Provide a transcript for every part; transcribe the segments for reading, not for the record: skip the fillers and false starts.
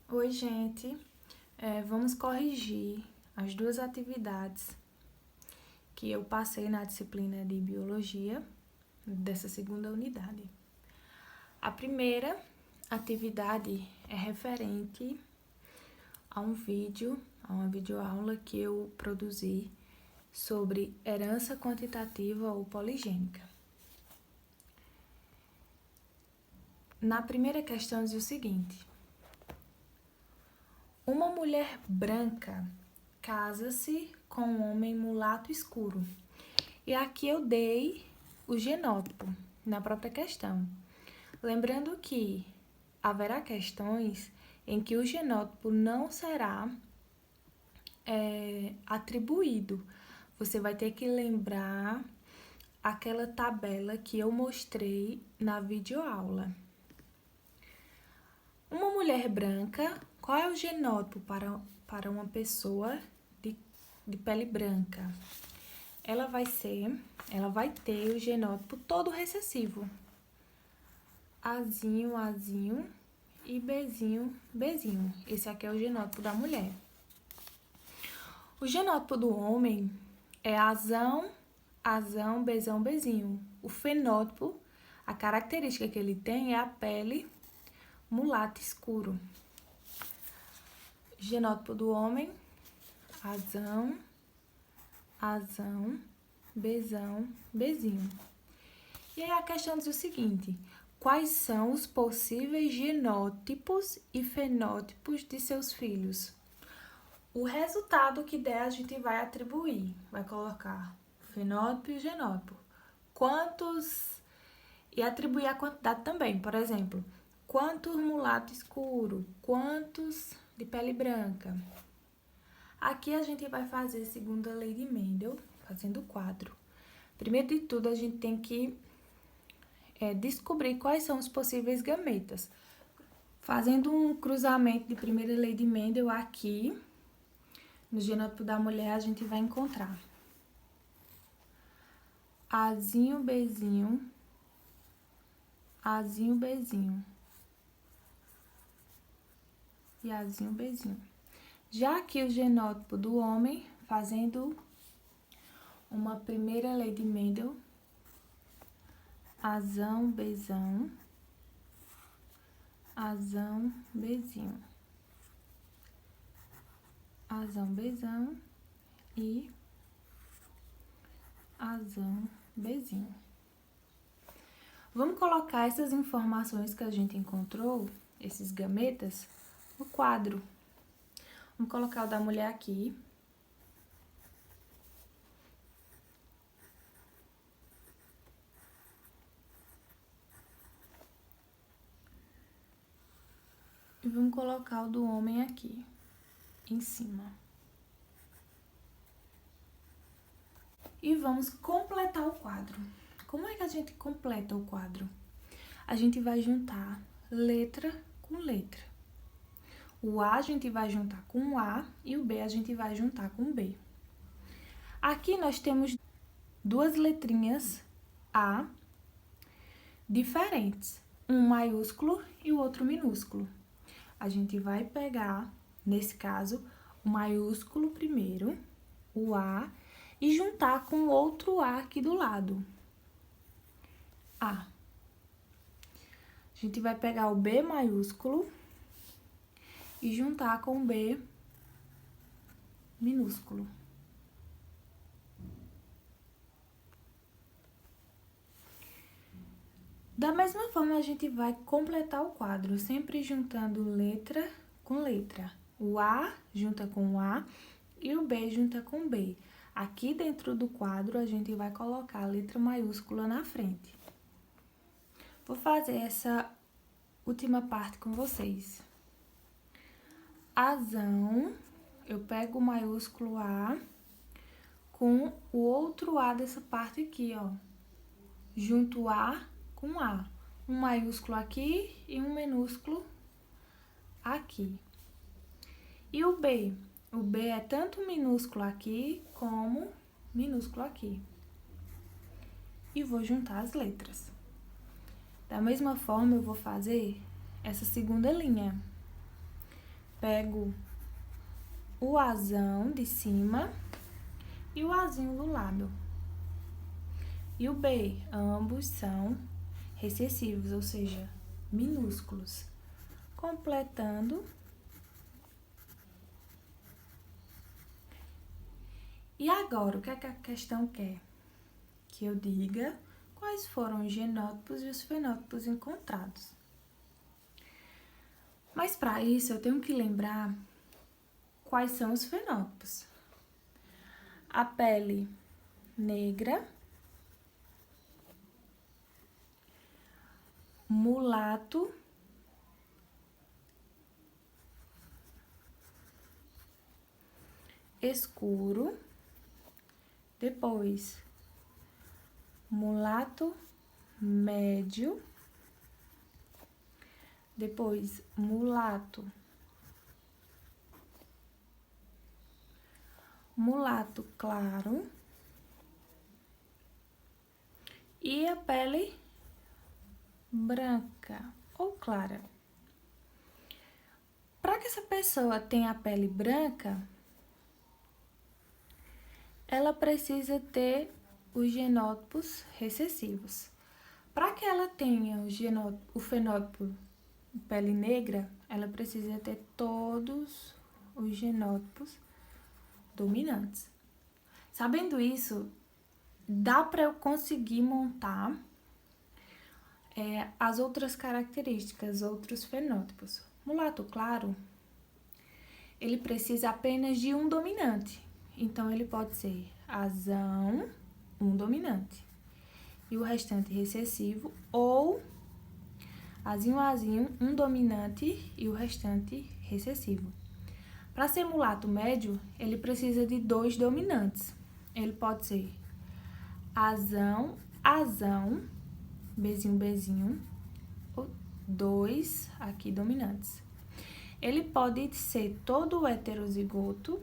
Oi, gente. Vamos corrigir as duas atividades que eu passei na disciplina de Biologia dessa segunda unidade. A primeira atividade é referente a uma videoaula que eu produzi sobre herança quantitativa ou poligênica. Na primeira questão diz o seguinte: uma mulher branca casa-se com um homem mulato escuro. E aqui eu dei o genótipo na própria questão. Lembrando que haverá questões em que o genótipo não será atribuído. Você vai ter que lembrar aquela tabela que eu mostrei na videoaula. Uma mulher branca, qual é o genótipo para uma pessoa de pele branca? Ela vai ter o genótipo todo recessivo. Azinho, Azinho e Bzinho, Bzinho. Esse aqui é o genótipo da mulher. O genótipo do homem é Azão, Azão, Bzão, Bzinho. O fenótipo, a característica que ele tem é a pele mulato escuro. Genótipo do homem, Azão, Azão, Bzão, Bzinho. E aí a questão diz o seguinte: quais são os possíveis genótipos e fenótipos de seus filhos? O resultado que der a gente vai atribuir, vai colocar fenótipo e genótipo. Quantos... E atribuir a quantidade também, por exemplo, quantos mulato escuro, quantos de pele branca. Aqui a gente vai fazer segundo a lei de Mendel, fazendo o quadro. Primeiro de tudo, a gente tem que descobrir quais são os possíveis gametas. Fazendo um cruzamento de primeira lei de Mendel aqui, no genótipo da mulher, a gente vai encontrar Azinho, Bzinho, Azinho, Bzinho e Azinho, Bzinho. Já aqui o genótipo do homem, fazendo uma primeira lei de Mendel, Azão, Bzão, Azão, Bzinho, Azão, Bzão e Azão, Bzinho. Vamos colocar essas informações que a gente encontrou, esses gametas, no quadro. Vamos colocar o da mulher aqui. E vamos colocar o do homem aqui, em cima. E vamos completar o quadro. Como é que a gente completa o quadro? A gente vai juntar letra com letra. O A a gente vai juntar com o A e o B a gente vai juntar com o B. Aqui nós temos duas letrinhas A diferentes, um maiúsculo e o outro minúsculo. A gente vai pegar, nesse caso, o maiúsculo primeiro, o A, e juntar com outro A aqui do lado. A. A gente vai pegar o B maiúsculo e juntar com o B minúsculo. Da mesma forma, a gente vai completar o quadro, sempre juntando letra com letra. O A junta com o A e o B junta com o B. Aqui dentro do quadro, a gente vai colocar a letra maiúscula na frente. Vou fazer essa última parte com vocês. Azão, eu pego o maiúsculo A com o outro A dessa parte aqui, ó. Junto A com A. Um maiúsculo aqui e um minúsculo aqui. E o B? O B é tanto minúsculo aqui como minúsculo aqui. E vou juntar as letras. Da mesma forma, eu vou fazer essa segunda linha. pego o Azão de cima e o Azinho do lado. E o B, ambos são recessivos, ou seja, minúsculos. Completando. E agora, o que é que a questão quer? Que eu diga quais foram os genótipos e os fenótipos encontrados. Mas para isso, eu tenho que lembrar quais são os fenótipos. A pele negra, mulato, escuro, depois mulato médio, depois mulato claro e a pele branca ou clara. Para que essa pessoa tenha a pele branca, ela precisa ter os genótipos recessivos. Para que ela tenha o fenótipo pele negra, ela precisa ter todos os genótipos dominantes. Sabendo isso, dá para eu conseguir montar as outras características, outros fenótipos. Mulato claro, ele precisa apenas de um dominante. Então, ele pode ser azão, um dominante, e o restante recessivo, ou azinho, um dominante e o restante recessivo. Para ser mulato médio, ele precisa de 2 dominantes. Ele pode ser azão, bezinho, 2 aqui dominantes. Ele pode ser todo heterozigoto,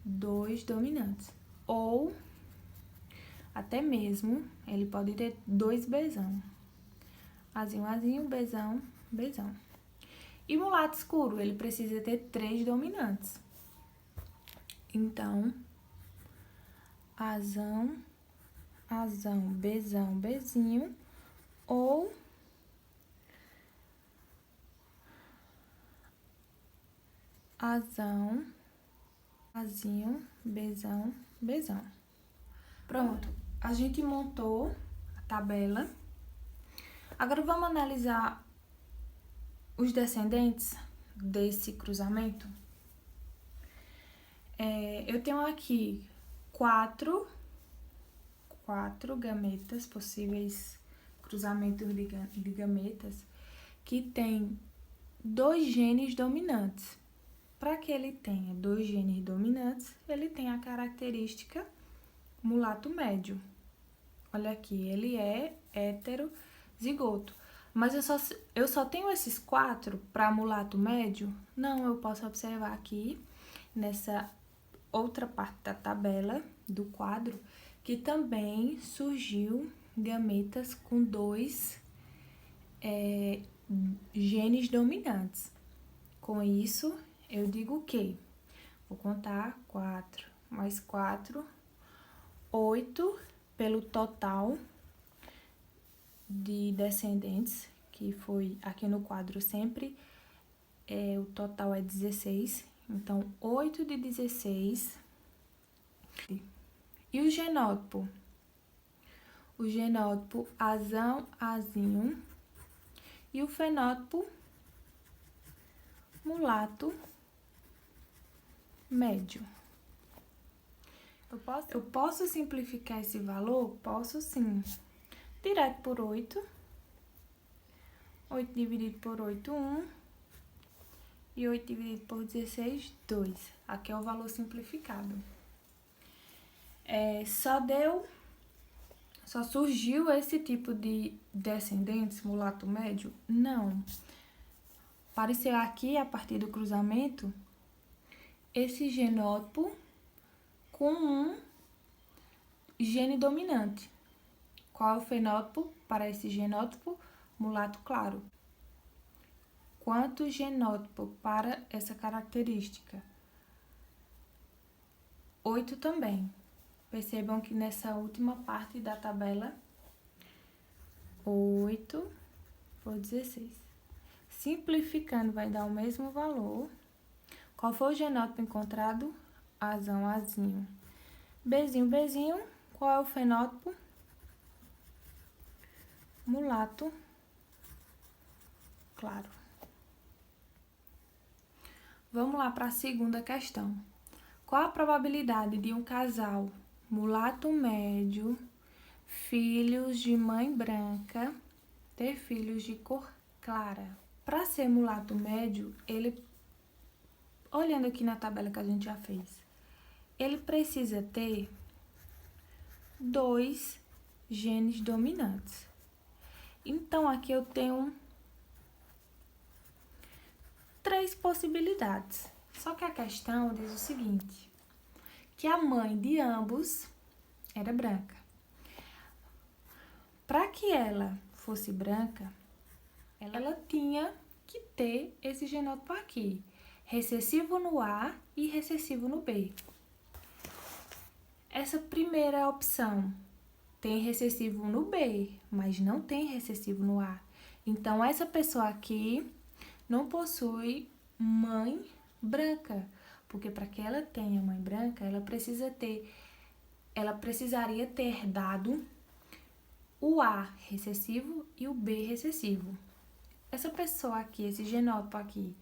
2 dominantes. Ou até mesmo ele pode ter 2 bezão. Azinho, bezão. E mulato escuro, ele precisa ter 3 dominantes. Então, azão, bezão, bezinho, ou azão, azinho, bezão. Pronto, a gente montou a tabela. Agora vamos analisar os descendentes desse cruzamento. Eu tenho aqui quatro gametas, possíveis cruzamentos de gametas, que tem 2 genes dominantes. Para que ele tenha 2 genes dominantes, ele tem a característica mulato médio. Olha aqui, ele é heterozigoto. Mas eu só tenho esses 4 para mulato médio? Não, eu posso observar aqui, nessa outra parte da tabela, do quadro, que também surgiu gametas com 2 genes dominantes. Com isso, eu digo que vou contar 4 mais 4, 8 pelo total de descendentes, que foi aqui no quadro sempre, o total é 16, então 8 de 16. E o genótipo? O genótipo azão, azinho, e o fenótipo mulato médio. Eu posso simplificar esse valor? Posso sim. Direto por 8. 8 dividido por 8, 1. E 8 dividido por 16, 2. Aqui é o valor simplificado. Só surgiu esse tipo de descendentes, mulato médio? Não. Apareceu aqui, a partir do cruzamento, esse genótipo com um gene dominante. Qual é o fenótipo para esse genótipo? Mulato claro. quantos genótipos para essa característica? 8 também. Percebam que nessa última parte da tabela, 8 por 16. Simplificando, vai dar o mesmo valor. Qual foi o genótipo encontrado? Azão, azinho. Bzinho, bezinho. Qual é o fenótipo? Mulato, claro. Vamos lá para a segunda questão. Qual a probabilidade de um casal mulato médio, filhos de mãe branca, ter filhos de cor clara? Para ser mulato médio, olhando aqui na tabela que a gente já fez, ele precisa ter 2 genes dominantes. Então, aqui eu tenho 3 possibilidades. Só que a questão diz o seguinte, que a mãe de ambos era branca. Para que ela fosse branca, ela tinha que ter esse genótipo aqui, recessivo no A e recessivo no B. Essa primeira opção tem recessivo no B, mas não tem recessivo no A. Então, essa pessoa aqui não possui mãe branca, porque para que ela tenha mãe branca, ela precisaria ter herdado o A recessivo e o B recessivo. Essa pessoa aqui, esse genótipo aqui,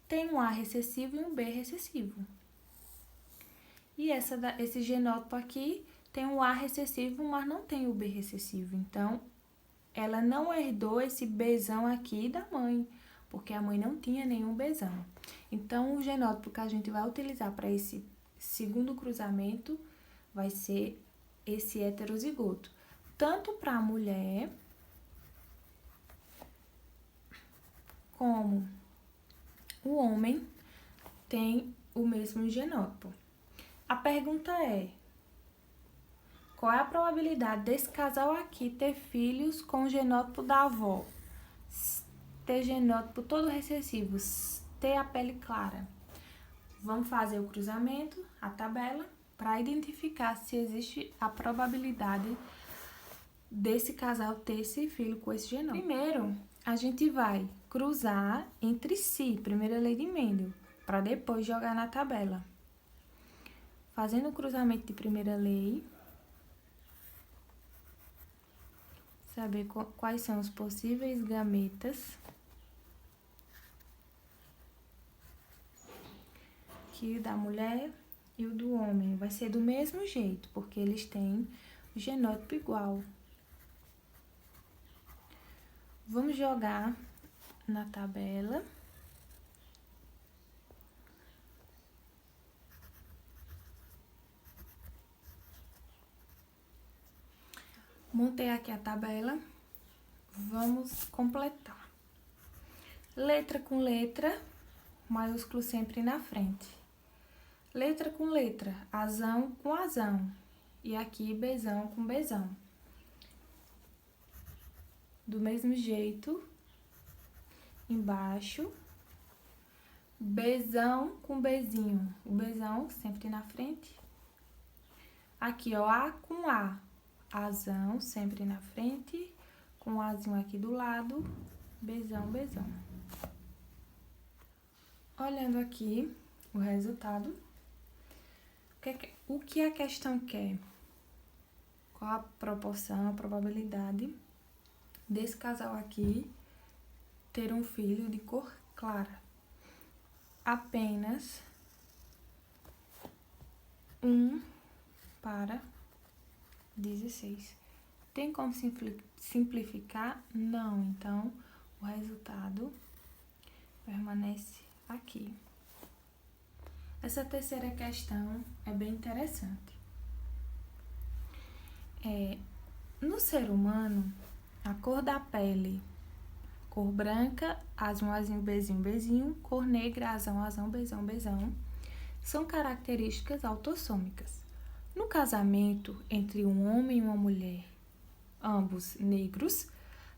tem um A recessivo e um B recessivo. E esse genótipo aqui tem um A recessivo, mas não tem o B recessivo. Então, ela não herdou esse Bzão aqui da mãe, porque a mãe não tinha nenhum Bzão. Então, o genótipo que a gente vai utilizar para esse segundo cruzamento vai ser esse heterozigoto. Tanto para a mulher, como o homem tem o mesmo genótipo. A pergunta é, qual é a probabilidade desse casal aqui ter filhos com o genótipo da avó? Ter genótipo todo recessivo, ter a pele clara. Vamos fazer o cruzamento, a tabela, para identificar se existe a probabilidade desse casal ter esse filho com esse genótipo. Primeiro, a gente vai cruzar entre si, primeira lei de Mendel, para depois jogar na tabela. Fazendo o cruzamento de primeira lei, saber quais são os possíveis gametas que o da mulher e o do homem vai ser do mesmo jeito, porque eles têm o genótipo igual. Vamos jogar na tabela. Montei aqui a tabela. Vamos completar. Letra com letra, maiúsculo sempre na frente. Letra com letra, azão com azão. E aqui, bezão com bezão. Do mesmo jeito, embaixo, bezão com bezinho. O bezão sempre na frente. Aqui, ó, A com A. Azão sempre na frente, com o azinho aqui do lado, bezão, bezão. Olhando aqui o resultado, o que a questão quer? Qual a proporção, a probabilidade desse casal aqui ter um filho de cor clara? Apenas 1 para 16. Tem como simplificar? Não. Então, o resultado permanece aqui. Essa terceira questão é bem interessante. No ser humano, a cor da pele, cor branca, azul, azinho, bezinho, bezinho, cor negra, azão, azão, bezão, bezão, são características autossômicas. No casamento entre um homem e uma mulher, ambos negros,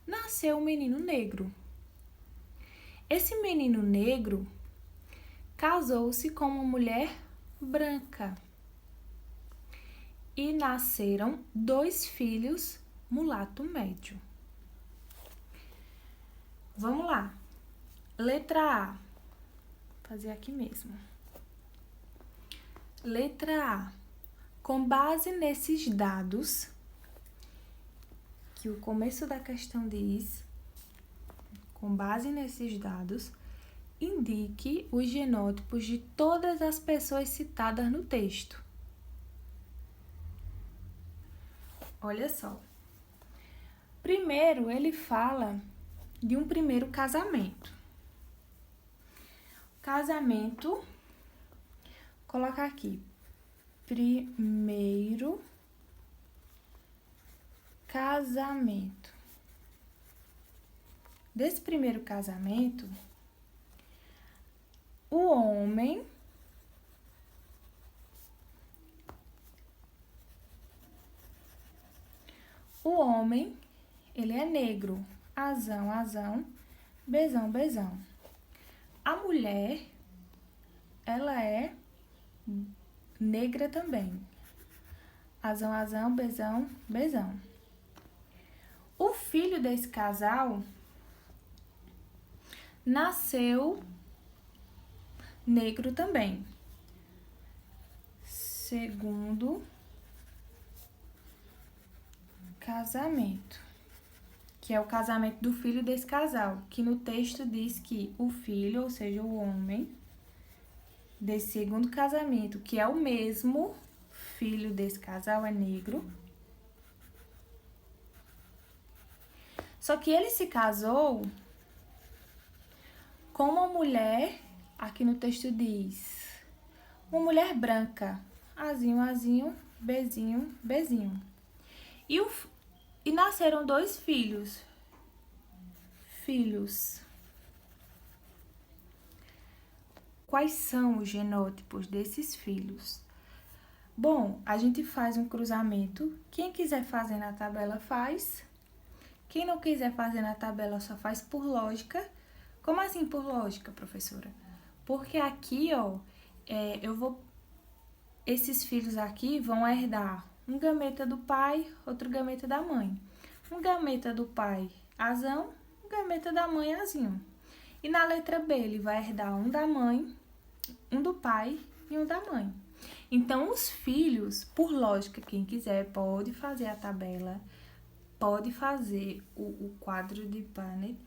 nasceu um menino negro. Esse menino negro casou-se com uma mulher branca e nasceram 2 filhos mulato médio. Vamos lá. Letra A. Vou fazer aqui mesmo. Letra A. Com base nesses dados, que o começo da questão diz, com base nesses dados, indique os genótipos de todas as pessoas citadas no texto. Olha só. Primeiro, ele fala de um primeiro casamento. Casamento, colocar aqui, primeiro casamento. Desse primeiro casamento, o homem ele é negro, azão, azão, bezão, bezão. A mulher, ela é negra também, azão, azão, bezão, bezão. O filho desse casal nasceu negro também. Segundo casamento, que é o casamento do filho desse casal, que no texto diz que o filho, ou seja, o homem desse segundo casamento, que é o mesmo filho desse casal, é negro. Só que ele se casou com uma mulher, aqui no texto diz, uma mulher branca, azinho, azinho, bezinho, bezinho. E nasceram 2 filhos. Quais são os genótipos desses filhos? Bom, a gente faz um cruzamento. Quem quiser fazer na tabela faz. Quem não quiser fazer na tabela só faz por lógica. Como assim por lógica, professora? Porque aqui, ó, esses filhos aqui vão herdar um gameta do pai, outro gameta da mãe. Um gameta do pai, azão, um gameta da mãe, azinho. E na letra B, ele vai herdar um da mãe, um do pai e um da mãe. Então, os filhos, por lógica, quem quiser pode fazer a tabela, pode fazer o quadro de Punnett,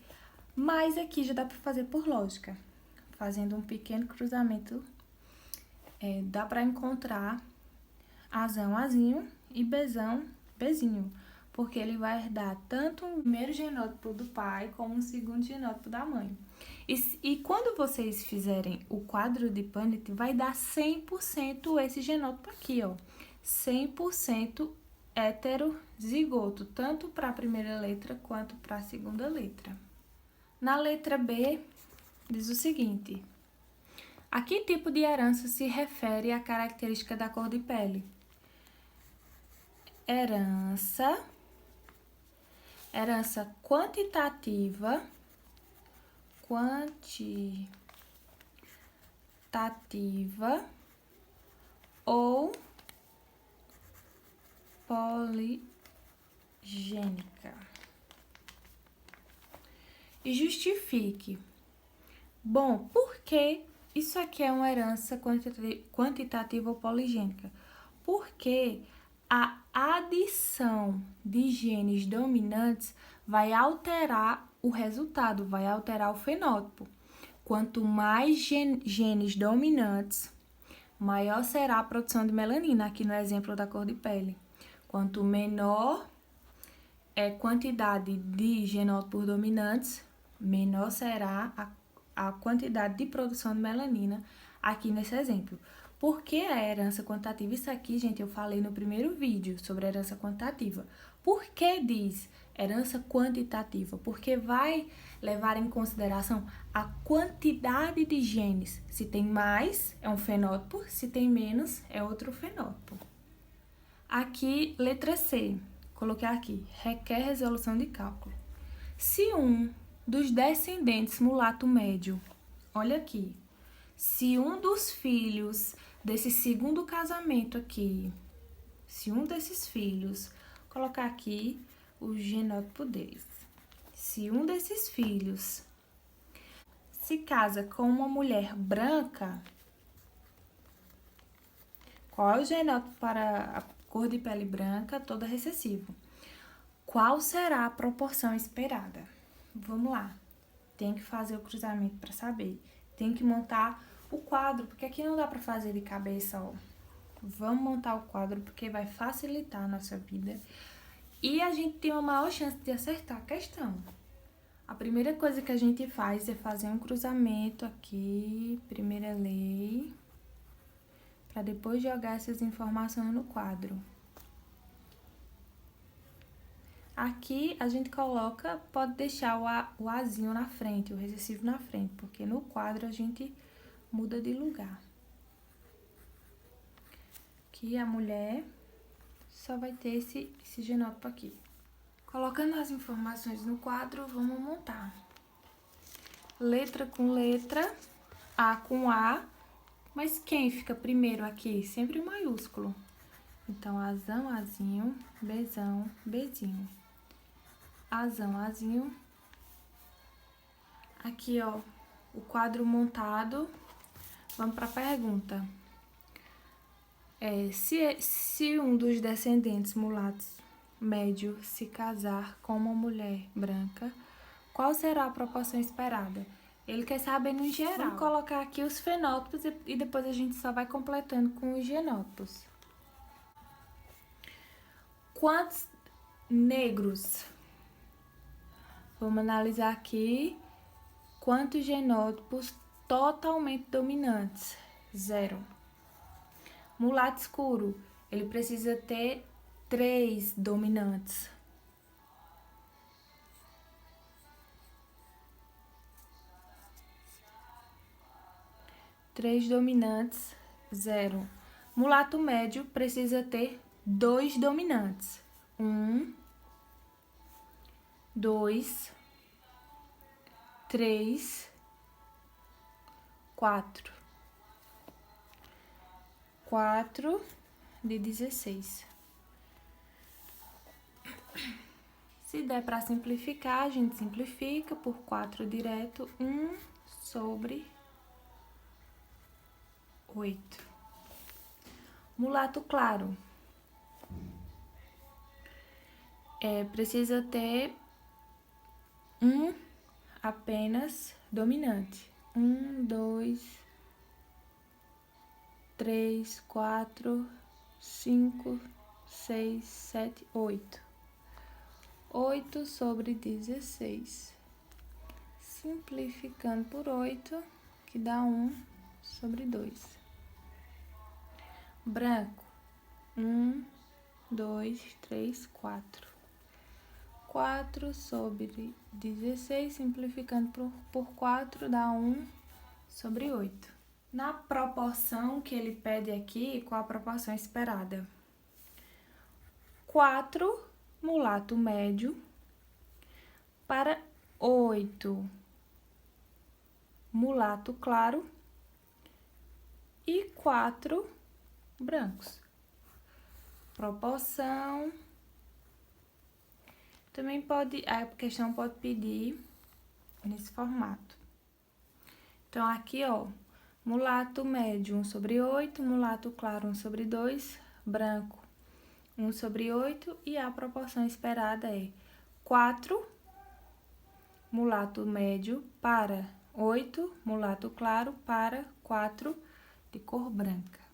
mas aqui já dá para fazer por lógica. Fazendo um pequeno cruzamento, dá para encontrar azão, azinho e bezão, bezinho, porque ele vai herdar tanto o primeiro genótipo do pai como o segundo genótipo da mãe. E quando vocês fizerem o quadro de Punnett, vai dar 100% esse genótipo aqui, ó. 100% heterozigoto, tanto para a primeira letra quanto para a segunda letra. Na letra B, diz o seguinte: a que tipo de herança se refere a característica da cor de pele? Herança quantitativa ou poligênica. E justifique. Bom, por que isso aqui é uma herança quantitativa ou poligênica? Porque a adição de genes dominantes vai alterar o resultado, vai alterar o fenótipo. Quanto mais genes dominantes, maior será a produção de melanina, aqui no exemplo da cor de pele. Quanto menor é quantidade de genótipos dominantes, menor será a quantidade de produção de melanina aqui nesse exemplo. Por que a herança quantitativa? Isso aqui, gente, eu falei no primeiro vídeo sobre a herança quantitativa. Por que diz herança quantitativa? Porque vai levar em consideração a quantidade de genes. Se tem mais, é um fenótipo. Se tem menos, é outro fenótipo. Aqui, letra C. Coloquei aqui, requer resolução de cálculo. Se um dos descendentes mulato médio. Olha aqui. Se um dos filhos desse segundo casamento aqui, se um desses filhos, colocar aqui o genótipo deles. Se um desses filhos se casa com uma mulher branca, qual é o genótipo para a cor de pele branca, toda recessivo? Qual será a proporção esperada? Vamos lá. Tem que fazer o cruzamento para saber. Tem que montar o quadro, porque aqui não dá para fazer de cabeça, ó. Vamos montar o quadro, porque vai facilitar a nossa vida. E a gente tem uma maior chance de acertar a questão. A primeira coisa que a gente faz é fazer um cruzamento aqui, primeira lei, para depois jogar essas informações no quadro. Aqui a gente coloca, pode deixar o Azinho na frente, o recessivo na frente, porque no quadro a gente muda de lugar. Aqui a mulher só vai ter esse genótipo aqui. Colocando as informações no quadro, vamos montar. Letra com letra, A com A, mas quem fica primeiro aqui? Sempre o maiúsculo. Então, Azão, Azinho, Bezão, Bezinho. Azão, Azinho. Aqui, ó, o quadro montado. Vamos para a pergunta. Se um dos descendentes mulatos médio se casar com uma mulher branca, qual será a proporção esperada? Ele quer saber no geral. Vamos colocar aqui os fenótipos e depois a gente só vai completando com os genótipos. Quantos negros? Vamos analisar aqui quantos genótipos totalmente dominantes. 0. Mulato escuro, ele precisa ter 3 dominantes. Três dominantes, 0. Mulato médio precisa ter 2 dominantes. 1, 2, 3, 4. 4 de 16. Se der para simplificar, a gente simplifica por 4 direto, 1 sobre 8. Mulato claro. Precisa ter um apenas dominante. 1, 2, 3, 4, 5, 6, 7, 8. 8 sobre 16. Simplificando por 8, que dá 1 sobre 2. Branco. 1, 2, 3, 4. 4 sobre 16, simplificando por 4, dá 1 sobre 8. Na proporção que ele pede aqui, qual a proporção esperada? 4 mulato médio para 8 mulato claro e 4 brancos. Proporção. Também a questão pode pedir nesse formato. Então, aqui, ó, mulato médio 1 sobre 8, mulato claro 1 sobre 2, branco 1 sobre 8 e a proporção esperada é 4 mulato médio para 8 mulato claro para 4 de cor branca.